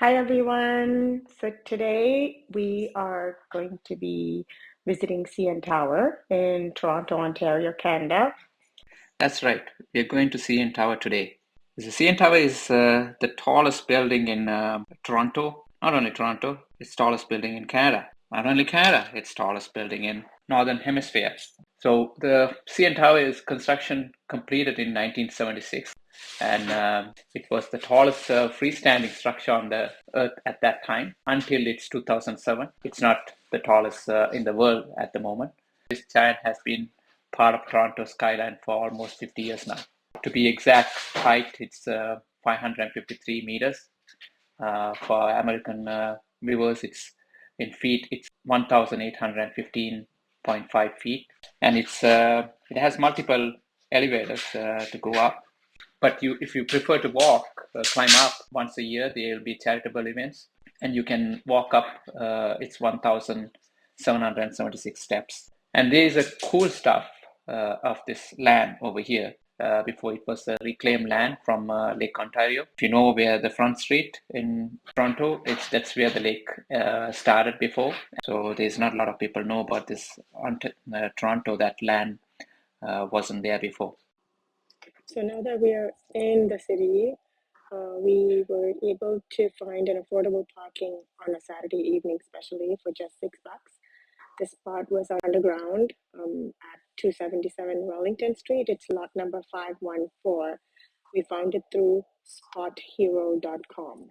Hi everyone. So today we are going to be visiting CN Tower in Toronto, Ontario, Canada. That's right. We are going to CN Tower today. The CN Tower is the tallest building in Toronto. Not only Toronto, it's tallest building in Canada. Not only Canada, it's tallest building in Northern Hemisphere. So the CN Tower is construction completed in 1976, and it was the tallest freestanding structure on the Earth at that time until it's 2007. It's not the tallest in the world at the moment. This giant has been part of Toronto skyline for almost 50 years now. To be exact height, it's 553 meters. For American viewers, it's in feet, it's 1,815.5 feet, and it has multiple elevators to go up. But if you prefer to walk, climb up once a year, there will be charitable events, and you can walk up. It's 1,776 steps. And there is a cool stuff of this land over here. Before it was a reclaimed land from Lake Ontario. If you know where the Front Street in Toronto, that's where the lake started before. So there's not a lot of people know about this Toronto. That land wasn't there before. So now that we are in the city, we were able to find an affordable parking on a Saturday evening, especially for just $6. The spot was underground at 277 Wellington Street. It's lot number 514. We found it through spothero.com.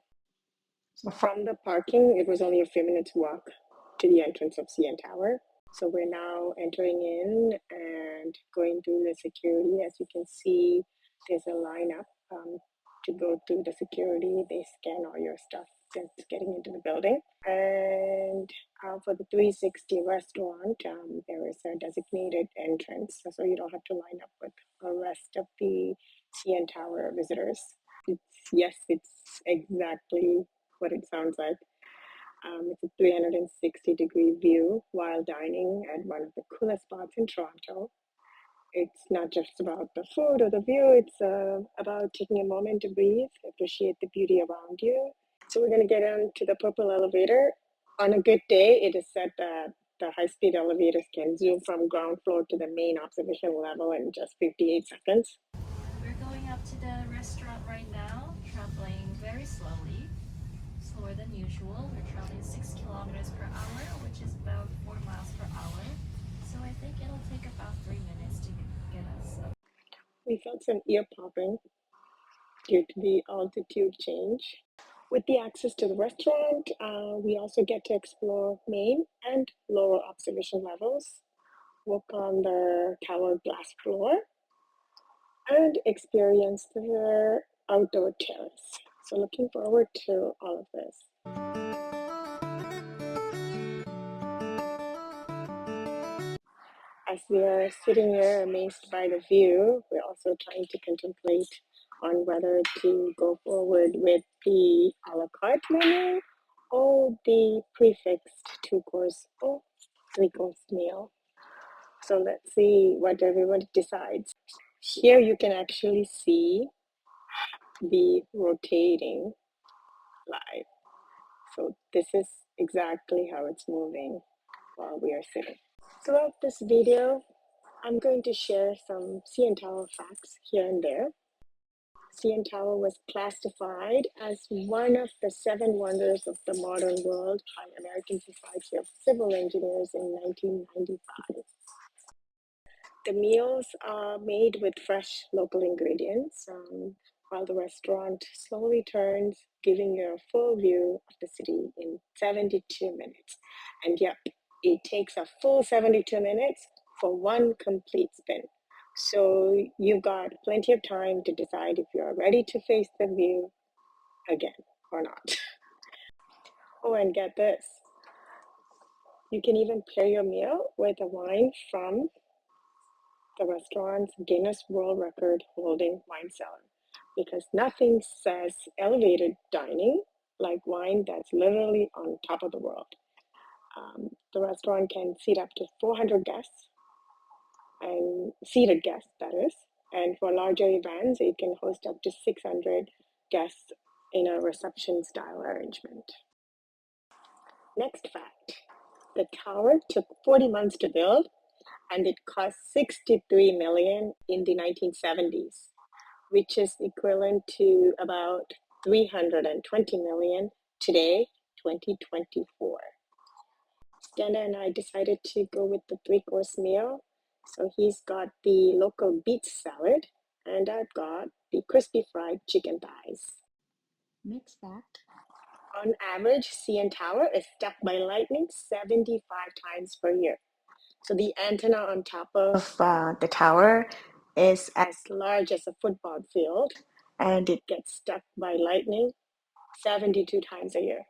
So from the parking, it was only a few minutes walk to the entrance of CN Tower. So we're now entering in and going through the security. As you can see, there's a lineup to go through the security. They scan all your stuff that's getting into the building. And for the 360 restaurant, there is a designated entrance, so you don't have to line up with the rest of the CN Tower visitors. It's exactly what it sounds like. It's a 360-degree view while dining at one of the coolest spots in Toronto. It's not just about the food or the view, it's about taking a moment to breathe, appreciate the beauty around you. So we're going to get into the purple elevator. On a good day, it is said that the high-speed elevators can zoom from ground floor to the main observation level in just 58 seconds. We're going up to the restaurant right now, traveling very slowly, slower than usual. We're traveling 6 kilometers per hour, which is about 4 miles per hour. So I think it'll take about 3 minutes to get us up. We felt some ear popping due to the altitude change. With the access to the restaurant, we also get to explore main and lower observation levels, walk on the tower glass floor, and experience the outdoor terrace. So looking forward to all of this. As we are sitting here amazed by the view, we're also trying to contemplate on whether to go forward with the a la carte menu or the prefixed 2-course or 3-course meal. So let's see what everyone decides. Here you can actually see the rotating live. So this is exactly how it's moving while we are sitting. Throughout this video, I'm going to share some CN Tower facts here and there. CN Tower was classified as one of the 7 wonders of the modern world by American Society of Civil Engineers in 1995. The meals are made with fresh local ingredients, while the restaurant slowly turns, giving you a full view of the city in 72 minutes. And yep, it takes a full 72 minutes for one complete spin. So you've got plenty of time to decide if you're ready to face the view again or not. Oh, and get this. You can even pair your meal with a wine from the restaurant's Guinness World Record holding wine cellar, because nothing says elevated dining like wine that's literally on top of the world. The restaurant can seat up to 400 guests, and seated guests, that is. And for larger events, it can host up to 600 guests in a reception style arrangement. Next fact, the tower took 40 months to build and it cost 63 million in the 1970s, which is equivalent to about 320 million today, 2024. Skanda and I decided to go with the 3-course meal. So he's got the local beet salad and I've got the crispy fried chicken thighs. Next fact. On average, CN Tower is struck by lightning 75 times per year. So the antenna on top of the tower is as large as a football field, and it gets struck by lightning 72 times a year.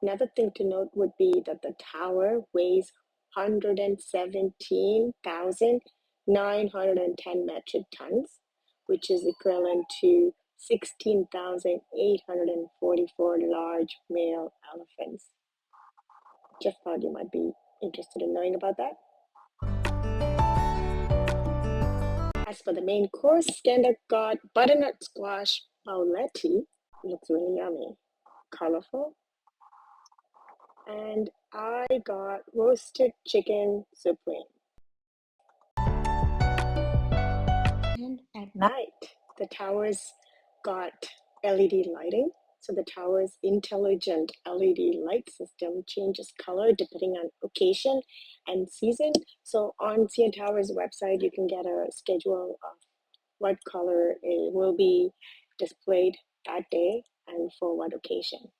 Another thing to note would be that the tower weighs 117,910 metric tons, which is equivalent to 16,844 large male elephants. Just thought you might be interested in knowing about that. As for the main course, Skanda got butternut squash pauletti. Looks really yummy, colorful. And I got roasted chicken supreme. And at night, the towers got LED lighting. So the tower's intelligent LED light system changes color depending on occasion and season. So on CN Tower's website, you can get a schedule of what color it will be displayed that day and for what occasion.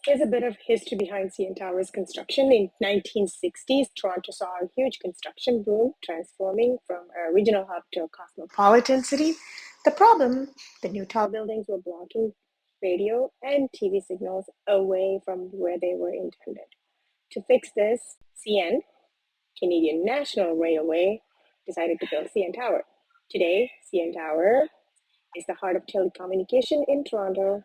Here's a bit of history behind CN Tower's construction. In 1960s, Toronto saw a huge construction boom, transforming from a regional hub to a cosmopolitan city. The problem, the new tall buildings were blocking radio and TV signals away from where they were intended. To fix this, CN, Canadian National Railway, decided to build CN Tower. Today, CN Tower is the heart of telecommunication in Toronto.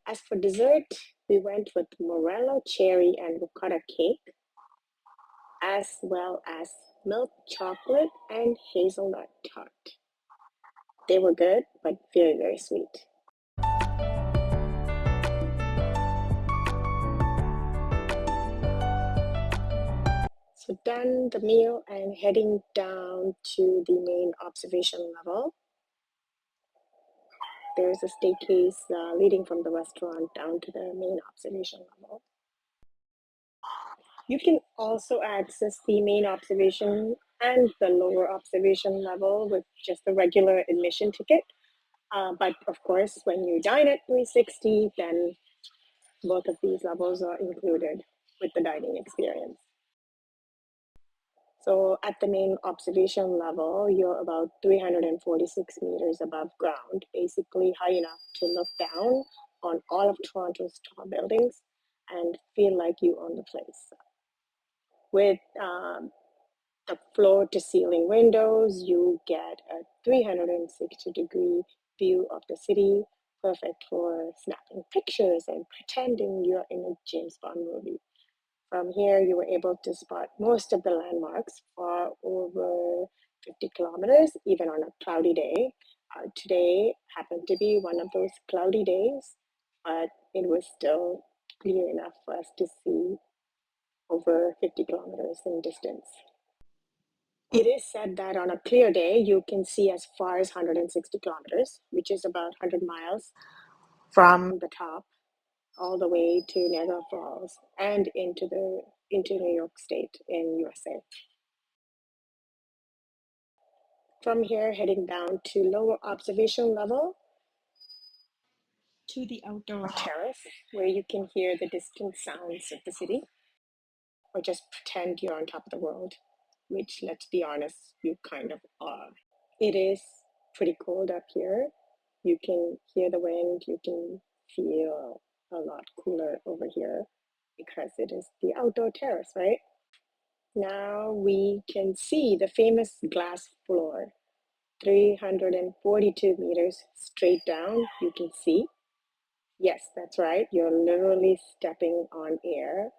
As for dessert, we went with morello cherry and ricotta cake, as well as milk chocolate and hazelnut tart. They were good, but very, very sweet. So done the meal and heading down to the main observation level. There's a staircase leading from the restaurant down to the main observation level. You can also access the main observation and the lower observation level with just the regular admission ticket. But of course, when you dine at 360, then both of these levels are included with the dining experience. So at the main observation level, you're about 346 meters above ground, basically high enough to look down on all of Toronto's tall buildings and feel like you own the place. With the floor to ceiling windows, you get a 360-degree view of the city, perfect for snapping pictures and pretending you're in a James Bond movie. From here, you were able to spot most of the landmarks for over 50 kilometers, even on a cloudy day. Today happened to be one of those cloudy days, but it was still clear enough for us to see over 50 kilometers in distance. It is said that on a clear day, you can see as far as 160 kilometers, which is about 100 miles from the top all the way to Niagara Falls and into New York State in USA. From here, heading down to lower observation level to the outdoor terrace, where you can hear the distant sounds of the city, or just pretend you're on top of the world, which, let's be honest, you kind of are. It is pretty cold up here. You can hear the wind, you can feel a lot cooler over here because it is the outdoor terrace, right? Now we can see the famous glass floor, 342 meters straight down, you can see. Yes, that's right, you're literally stepping on air.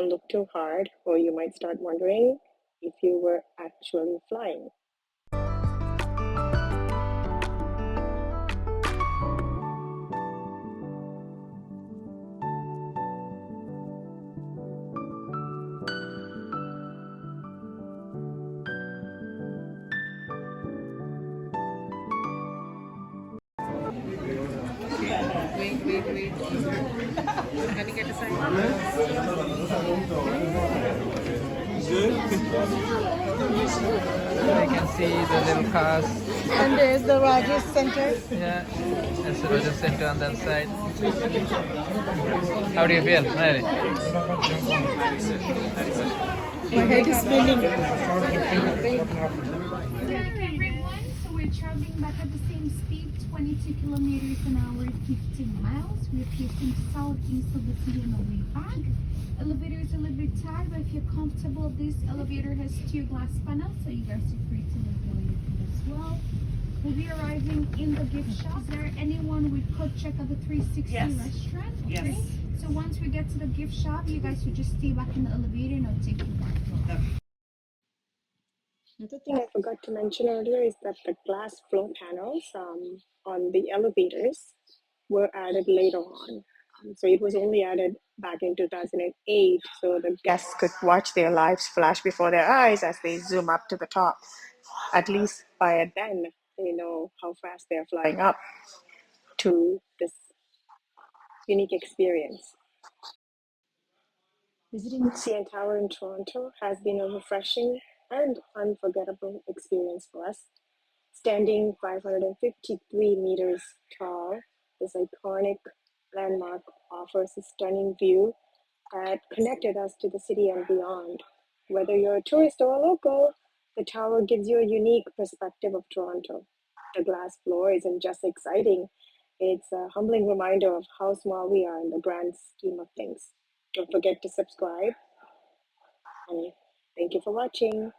don't look too hard, or you might start wondering if you were actually flying. Wait. Can you get a sign? I can see the little cars. And there's the Rajesh Center. Yeah, that's the Roger Center on that side. How do you feel, Mary? My head is spinning. Back everyone, so we're traveling back at the same speed, 22 kilometers an hour, 15 miles. We're pacing southeast of the city on the way back. Elevator is a little bit tight, but if you're comfortable, this elevator has 2 glass panels, so you guys are free to live your feet as well. We'll be arriving in the gift shop. Is there anyone we could check out the 360 restaurant? Yes. Okay. So once we get to the gift shop, you guys will just stay back in the elevator and I'll take you back. Another thing I forgot to mention earlier is that the glass floor panels on the elevators were added later on. So it was only added back in 2008, so the guests could watch their lives flash before their eyes as they zoom up to the top. At least by then, they know how fast they're flying up to this unique experience. Visiting CN Tower in Toronto has been a refreshing and unforgettable experience for us. Standing 553 meters tall, this iconic landmark offers a stunning view that connected us to the city and beyond. Whether you're a tourist or a local, the tower gives you a unique perspective of Toronto. The glass floor isn't just exciting, it's a humbling reminder of how small we are in the grand scheme of things. Don't forget to subscribe, and thank you for watching.